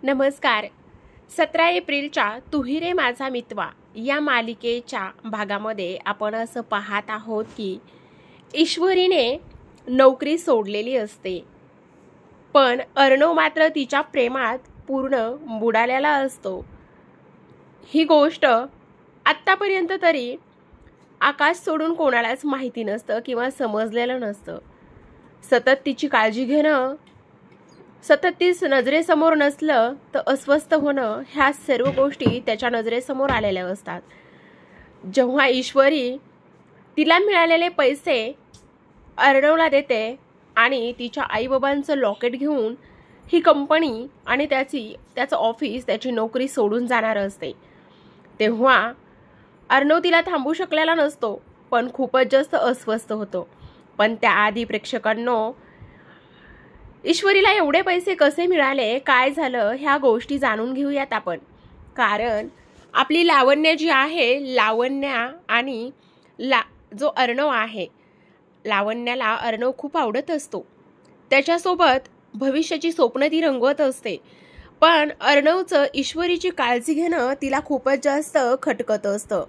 नमस्कार. 17 एप्रिलच्या तुही रे माझा मितवा या मालिकेच्या भागामध्ये आपण असं पाहत आहोत की ईश्वरीने नोकरी सोडलेली असते, पण अर्णव मात्र तिच्या प्रेमात पूर्ण बुडालेला असतो. ही गोष्ट आत्तापर्यंत तरी आकाश सोडून कोणालाच माहिती नसतं किंवा समजलेलं नसतं. सतत तिची काळजी घेणं, सतत तीच नजरेसमोर नसलं तर अस्वस्थ होणं, ह्या सर्व गोष्टी त्याच्या नजरेसमोर आलेल्या असतात. जेव्हा ईश्वरी तिला मिळालेले पैसे अर्णवला देते आणि तिच्या आईबाबांचं लॉकेट घेऊन ही कंपनी आणि त्याचं ऑफिस, त्याची नोकरी सोडून जाणार असते, तेव्हा अर्णव तिला थांबू शकलेला नसतो, पण खूपच जास्त अस्वस्थ होतो. पण त्याआधी प्रेक्षकांनो, ईश्वरीला एवढे पैसे कसे मिळाले, काय झालं, ह्या गोष्टी जाणून घेऊयात आपण. कारण आपली लावण्य जी आहे, लावण्या आणि जो अर्णव आहे, लावण्याला अर्णव खूप आवडत असतो. त्याच्यासोबत भविष्याची स्वप्न ती रंगवत असते. पण अर्णवचं ईश्वरीची काळजी घेणं तिला खूपच जास्त खटकत असतं.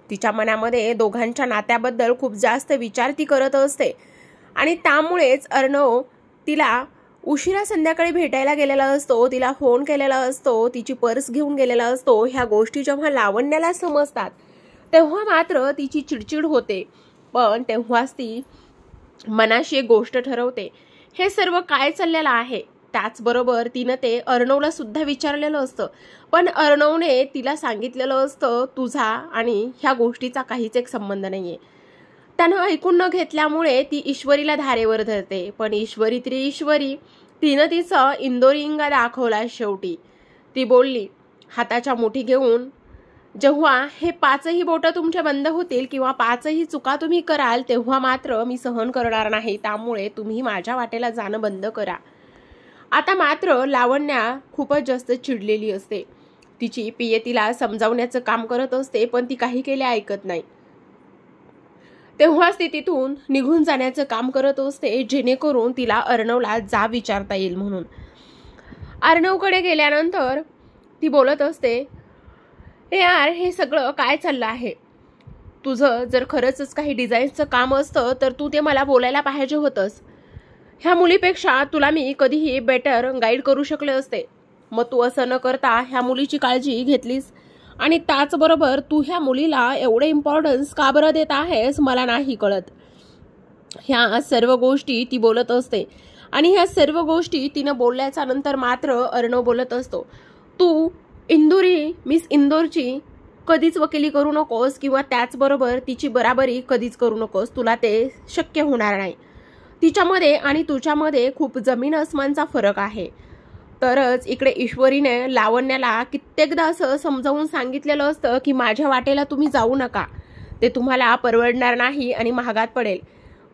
तिच्या मनामध्ये दोघांच्या नात्याबद्दल खूप जास्त विचार ती करत असते आणि त्यामुळेच अर्णव तिला उशिरा संध्याकाळी भेटायला गेलेला असतो, तिला फोन केलेला असतो, तिची पर्स घेऊन गेलेला असतो. ह्या गोष्टी जेव्हा लावण्याला समजतात तेव्हा मात्र तिची चिडचिड होते. पण तेव्हाच ती मनाशी एक गोष्ट ठरवते, हे सर्व काय चाललेलं आहे. त्याचबरोबर तिनं ते अर्णवला सुद्धा विचारलेलं असतं, पण अर्णवने तिला सांगितलेलं असतं, तुझा आणि ह्या गोष्टीचा काहीच एक संबंध नाहीये. त्यानं ऐकून न घेतल्यामुळे ती ईश्वरीला धारेवर धरते. पण ईश्वरी तरी ईश्वरी, तिनं तिचं इंदोरिंगा दाखवला. शेवटी ती बोलली, हाताच्या मुठी घेऊन, जेव्हा हे 5ही बोटं तुमचे बंद होतील किंवा 5ही चुका तुम्ही कराल, तेव्हा मात्र मी सहन करणार नाही. त्यामुळे तुम्ही माझ्या वाटेला जाणं बंद करा. आता मात्र लावण्या खूपच जास्त चिडलेली असते. तिची पिये तिला समजावण्याचं काम करत असते, पण ती काही केले ऐकत नाही. तेव्हाच ती तिथून निघून जाण्याचं काम करत असते, जेणेकरून तिला अर्णवला जा विचारता येईल म्हणून. अर्णवकडे गेल्यानंतर ती बोलत असते, यार हे सगळं काय चाललं आहे. तुझं जर खरंच काही डिझाईनचं काम असतं तर तू ते मला बोलायला पाहिजे होतंस. ह्या मुलीपेक्षा तुला मी कधीही बेटर गाईड करू शकले असते. मग तू असं न करता ह्या मुलीची काळजी घेतलीस आणि त्याचबरोबर तू ह्या मुलीला एवढे इम्पॉर्टन्स का बरं देत आहेस, मला नाही कळत. ह्या सर्व गोष्टी ती बोलत असते आणि ह्या सर्व गोष्टी तिनं बोलल्याच्या नंतर मात्र अर्णव बोलत असतो, तू मिस इंदोरची कधीच वकिली करू नकोस किंवा त्याचबरोबर तिची बराबरी कधीच करू नकोस. तुला ते शक्य होणार नाही. तिच्यामध्ये आणि तुझ्यामध्ये खूप जमीन आसमानचा फरक आहे. तरच इकडे ईश्वरीने लावण्याला कित्येकदा असं समजावून सांगितलेलं असतं की माझ्या वाटेला तुम्ही जाऊ नका, ते तुम्हाला परवडणार नाही आणि महागात पडेल.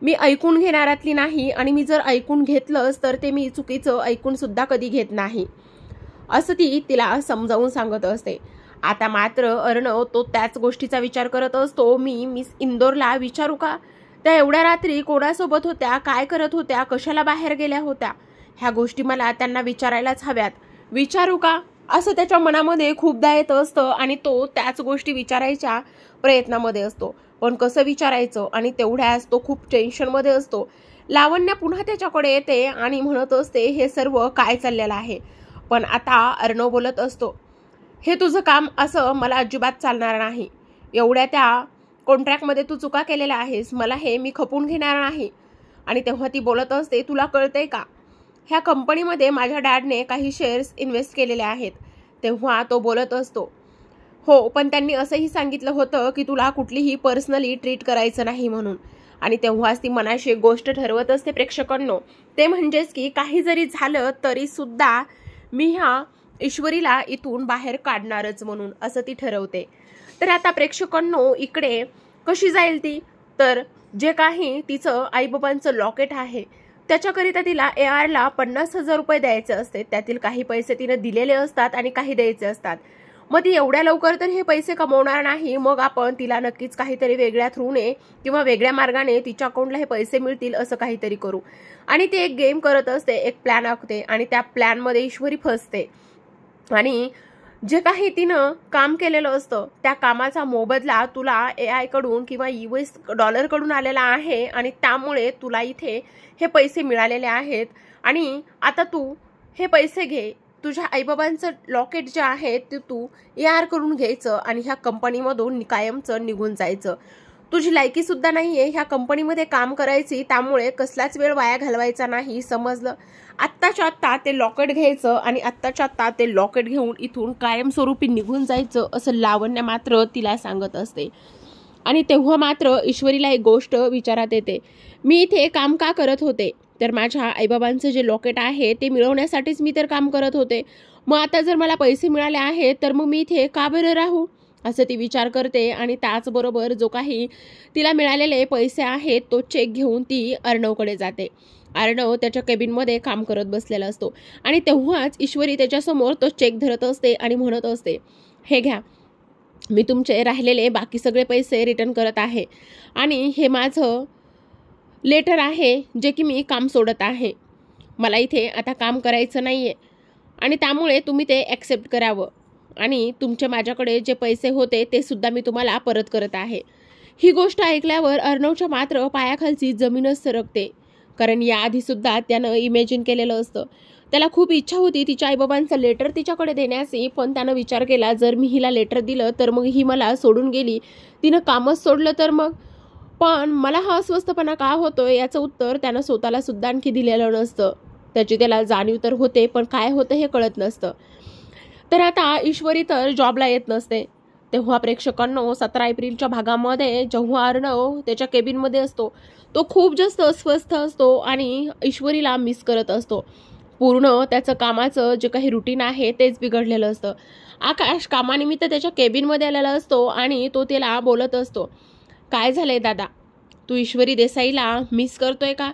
मी ऐकून घेणारातली नाही आणि मी जर ऐकून घेतलंच तर ते मी चुकीचं ऐकून सुद्धा कधी घेत नाही, असं ती तिला समजावून सांगत असते. आता मात्र अर्णव तो त्याच गोष्टीचा विचार करत असतो, मी मिस इंदोरला विचारू का, त्या एवढ्या रात्री कोणासोबत होत्या, काय करत होत्या, कशाला बाहेर गेल्या होत्या, ह्या गोष्टी मला त्यांना विचारायलाच हव्यात. विचारू का असं त्याच्या मनामध्ये खूपदा येत असतं आणि तो त्याच गोष्टी विचारायच्या प्रयत्नामध्ये असतो. पण कसं विचारायचं आणि तेवढ्याच तो खूप टेन्शनमध्ये असतो. लावण्य पुन्हा त्याच्याकडे येते आणि म्हणत असते, हे सर्व काय चाललेलं आहे. पण आता अर्णव बोलत असतो, हे तुझं काम असं मला अजिबात चालणार नाही. एवढ्या त्या कॉन्ट्रॅक्टमध्ये तू चुका केलेल्या आहेस, मी खपून घेणार नाही. आणि तेव्हा ती बोलत असते, तुला कळतंय का, ह्या कंपनीमध्ये माझ्या डॅडने काही शेअर्स इन्व्हेस्ट केलेले आहेत. तेव्हा तो बोलत असतो, हो, पण त्यांनी असंही सांगितलं होतं की तुला कुठलीही पर्सनली ट्रीट करायचं नाही म्हणून. आणि तेव्हाच ती मनाशी एक गोष्ट ठरवत असते प्रेक्षकांनो, ते म्हणजेच की काही जरी झालं तरी सुद्धा मी ह्या ईश्वरीला इथून बाहेर काढणारच म्हणून, असं ती ठरवते. तर आता प्रेक्षकांनो, इकडे कशी जाईल ती, तर जे काही तिचं आईबाबांचं लॉकेट आहे त्याच्याकरिता तिला ARला 50,000 रुपये द्यायचे असते. त्यातील काही पैसे तिने दिलेले असतात आणि काही द्यायचे असतात. मग ती एवढ्या लवकर तर हे पैसे कमवणार नाही. मग आपण तिला नक्कीच काहीतरी वेगळ्या थ्रूने किंवा वेगळ्या मार्गाने तिच्या अकाउंटला हे पैसे मिळतील असं काहीतरी करू. आणि ती एक गेम करत असते, एक प्लॅन आखते आणि त्या प्लॅनमध्ये ईश्वरी फसते. आणि जे काही तिनं काम केलेलं असतं त्या कामाचा मोबदला तुला AI कडून किंवा US डॉलरकडून आलेला आहे आणि त्यामुळे तुला इथे हे पैसे मिळालेले आहेत आणि आता तू हे पैसे घे, तुझ्या आईबाबांचं लॉकेट जे आहे ते तू AR करून घ्यायचं आणि ह्या कंपनीमधून कायमचं निघून जायचं. तुझी लायकी सुद्धा नाहीये ह्या कंपनीमध्ये काम करायची, त्यामुळे कसलाच वेळ वाया घालवायचा नाही, समजलं? आत्ताच्या आत्ता ते लॉकेट घ्यायचं आणि आत्ताच्या आत्ता ते लॉकेट घेऊन इथून कायमस्वरूपी निघून जायचं, असं लावण्य मात्र तिला सांगत असते. आणि तेव्हा मात्र ईश्वरीला एक गोष्ट विचारात येते, मी इथे काम का करत होते? तर माझ्या आईबाबांचं जे लॉकेट आहे ते मिळवण्यासाठीच मी तर काम करत होते. मग आता जर मला पैसे मिळाले आहेत तर मग मी इथे का बरं राहू, असं ती विचार करते. आणि त्याचबरोबर जो काही तिला मिळालेले पैसे आहेत तो चेक घेऊन ती अर्णवकडे जाते. अर्णव त्याच्या केबिनमध्ये काम करत बसलेला असतो आणि तेव्हाच ईश्वरी त्याच्यासमोर तो चेक धरत असते आणि म्हणत असते, हे घ्या, मी तुमचे राहिलेले बाकी सगळे पैसे रिटर्न करत आहे आणि हे माझं लेटर आहे जे की मी काम सोडत आहे. मला इथे आता काम करायचं नाही आहे आणि त्यामुळे तुम्ही ते ॲक्सेप्ट करावं आणि तुमचे माझ्याकडे जे पैसे होते ते सुद्धा मी तुम्हाला परत करत आहे. ही गोष्ट ऐकल्यावर अर्णवच्या मात्र पायाखालची जमीनच सरकते. कारण याआधीसुद्धा त्यानं इमॅजिन केलेलं असतं. त्याला खूप इच्छा होती तिच्या आईबाबांचं लेटर तिच्याकडे देण्याची, पण त्यानं विचार केला जर मी हिला लेटर दिलं तर मग ही मला सोडून गेली, तिनं कामच सोडलं तर मग. पण मला हा अस्वस्थपणा का होतोय याचं उत्तर त्यानं स्वतःला सुद्धा आणखी दिलेलं नसतं. त्याची त्याला जाणीव तर होते पण काय होतं हे कळत नसतं. तर आता ईश्वरी तर जॉबला येत नसते. तेव्हा प्रेक्षकांनो 17 एप्रिलच्या भागामध्ये जेव्हा अर्णव त्याच्या केबिनमध्ये असतो तो खूप जास्त अस्वस्थ असतो आणि ईश्वरीला मिस करत असतो. पूर्ण त्याचं कामाचं जे काही रुटीन आहे तेच बिघडलेलं असतं. आकाश कामानिमित्त त्याच्या केबिनमध्ये आलेला असतो आणि तो त्याला बोलत असतो, काय झालंय दादा, तू ईश्वरी देसाईला मिस करतोय का?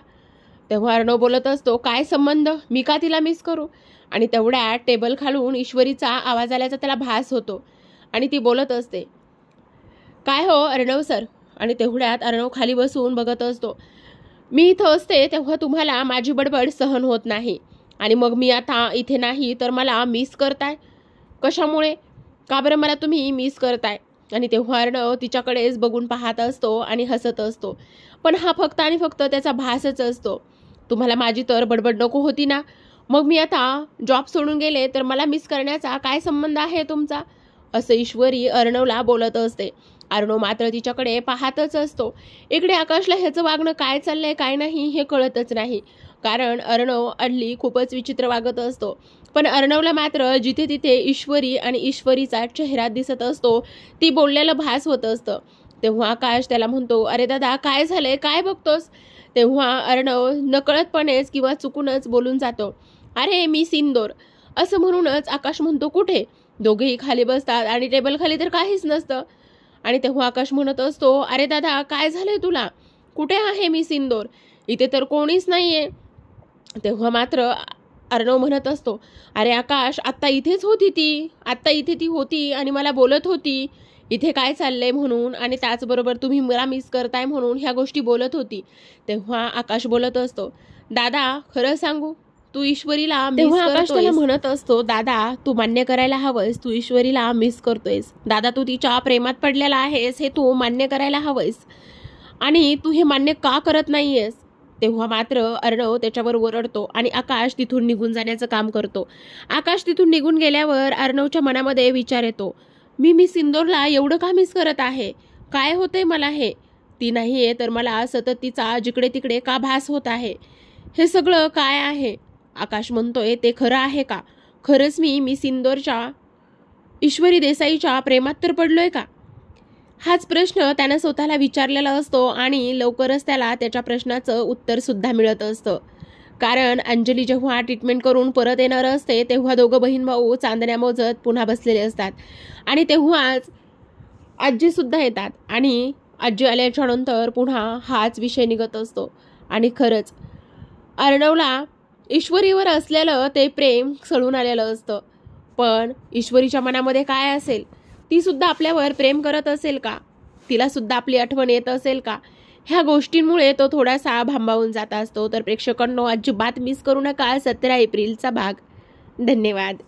तेव्हा अर्णव बोलत असतो, काय संबंध, मी का तिला मिस करू? आणि तेवढ्यात टेबल खालून ईश्वरीचा आवाज आल्याचा त्याला भास होतो आणि ती बोलत असते, काय हो अर्णव सर? आणि तेवढ्यात अर्णव खाली बसून बघत असतो, मी इथं असते तेव्हा तुम्हाला माझी बडबड सहन होत नाही आणि मग मी आता इथे नाही तर मला मिस करताय कशामुळे? का बरं मला तुम्ही मिस करताय? आणि तेव्हा अर्णव तिच्याकडेच बघून पाहत असतो आणि हसत असतो. पण हा फक्त आणि फक्त त्याचा भासच असतो. तुम्हाला माझी तर बडबड नको होती ना, मग मी आता जॉब सोडून गेले तर मला मिस करण्याचा काय संबंध आहे तुमचा? असं ईश्वरी अर्णवला बोलत असते. अर्णव मात्र तिच्याकडे पाहतच असतो. इकडे आकाशला ह्याचं वागणं काय चाललंय काय नाही हे कळतच नाही, कारण अर्णव अडली खूपच विचित्र वागत असतो. पण अर्णवला मात्र जिथे तिथे ईश्वरी आणि ईश्वरीचा चेहरा दिसत असतो, ती बोललेलं भास होत असतं. तेव्हा आकाश त्याला म्हणतो, अरे दादा काय झालंय, काय बघतोस? तेव्हा अर्णव नकळतपणेच किंवा चुकूनच बोलून जातो, अरे मी सिंदोर. असं म्हणूनच आकाश म्हणतो, कुठे? दोघेही खाली बसतात आणि टेबल खाली तर काहीच नसतं. आणि तेव्हा आकाश म्हणत असतो, अरे दादा काय झालंय तुला, कुठे आहे मी सिंदोर? इथे तर कोणीच नाहीये. तेव्हा मात्र अर्णव म्हणत असतो, अरे आकाश आत्ता इथेच होती ती, आत्ता इथे ती होती आणि मला बोलत होती इथे काय चाललंय म्हणून, आणि त्याचबरोबर तुम्ही मला मिस करताय म्हणून ह्या गोष्टी बोलत होती. तेव्हा आकाश बोलत असतो, दादा खरं सांगू, तू ईश्वरीला मिस करतोयस. आकाश त्याला म्हणत असतो, दादा तू मान्य करायला हवंस, तू ईश्वरीला मिस करतोयस. दादा तू तिच्या प्रेमात पडलेला आहेस हे तू मान्य करायला हवंस आणि तू हे मान्य का करत नाहीयेस? तेव्हा मात्र अर्णव त्याच्यावर ओरडतो आणि आकाश तिथून निघून जाण्याचं काम करतो. आकाश तिथून निघून गेल्यावर अर्णवच्या मनामध्ये विचार येतो, मी सिंदोरला एवढं का मिस करत आहे? काय होतंय मला हे? ती नाहीये तर मला सतत तिचा जिकडे तिकडे का भास होत आहे? हे सगळं काय आहे? आकाश म्हणतोय ते खरं आहे का? खरंच मी सिंदोरच्या ईश्वरी देसाईच्या प्रेमात तर पडलोय का? हाच प्रश्न त्यानं स्वतःला विचारलेला असतो आणि लवकरच त्याला त्याच्या प्रश्नाचं उत्तर सुद्धा मिळत असतं. कारण अंजली जेव्हा ट्रीटमेंट करून परत येणार असते तेव्हा दोघं बहीण भाऊ चांदण्या मोजत पुन्हा बसलेले असतात आणि तेव्हाच आजी सुद्धा येतात आणि आजी आल्याच्या नंतर पुन्हा हाच विषय निघत असतो. आणि खरंच अर्णवला ईश्वरीवर असलेलं ते प्रेम सळून आलेलं असतं. पण ईश्वरीच्या मनामध्ये काय असेल? ती सुद्धा आपल्यावर प्रेम करत असेल का? तिला सुद्धा आपली आठवण येत असेल का? ह्या गोष्टींमुळे तो थोडासा भांबावून जात असतो. तर प्रेक्षकांनो अजिबात मिस करू नका 17 एप्रिलचा भाग. धन्यवाद.